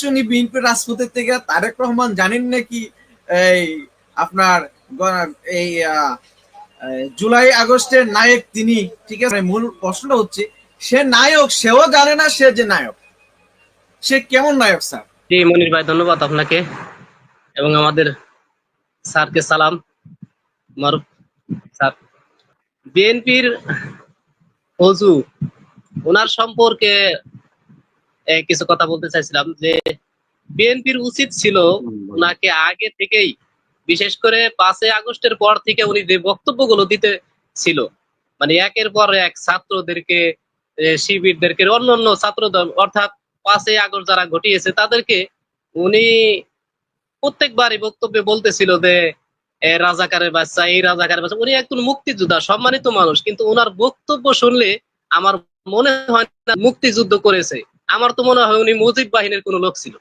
শুনি বিএনপি রাজপথের থেকে তারেক রহমান জানেন নাকি এই আপনার এই জুলাই আগস্টের নায়ক তিনি, ঠিক আছে? মূল প্রশ্নটা হচ্ছে সে নায়ক, সেও জানে না সে যে নায়ক, সে কেমন নায়ক স্যার? জি মনির ভাই, ধন্যবাদ আপনাকে এবং আমাদের স্যারকে সালাম। মারুফ স্যার, বিএনপির অজু ওনার সম্পর্কে কিছু কথা বলতে চাইছিলাম যে বিএনপির উচিত ছিল ওনাকে আগে থেকেই, বিশেষ করে 5ই আগস্টের পর থেকে উনি যে বক্তব্যগুলো দিতে ছিল, মানে একের পর এক ছাত্রদেরকে, শিবিরদেরকে, অন্যান্য ছাত্রদল অর্থাৎ 5ই আগস্ট যারা ঘটিয়েছে তাদেরকে উনি প্রত্যেকবারই বক্তব্যে বলতেছিল যে রাজাকারের বাচ্চা, এই রাজাকারের বাচ্চা। উনি একজন মুক্তিযোদ্ধা, সম্মানিত মানুষ, কিন্তু ওনার বক্তব্য শুনলে আমার মনে হয় না মুক্তিযুদ্ধ করেছে। আমার তো মনে হয় উনি মুজিব বাহিনীর কোনো লোক ছিল।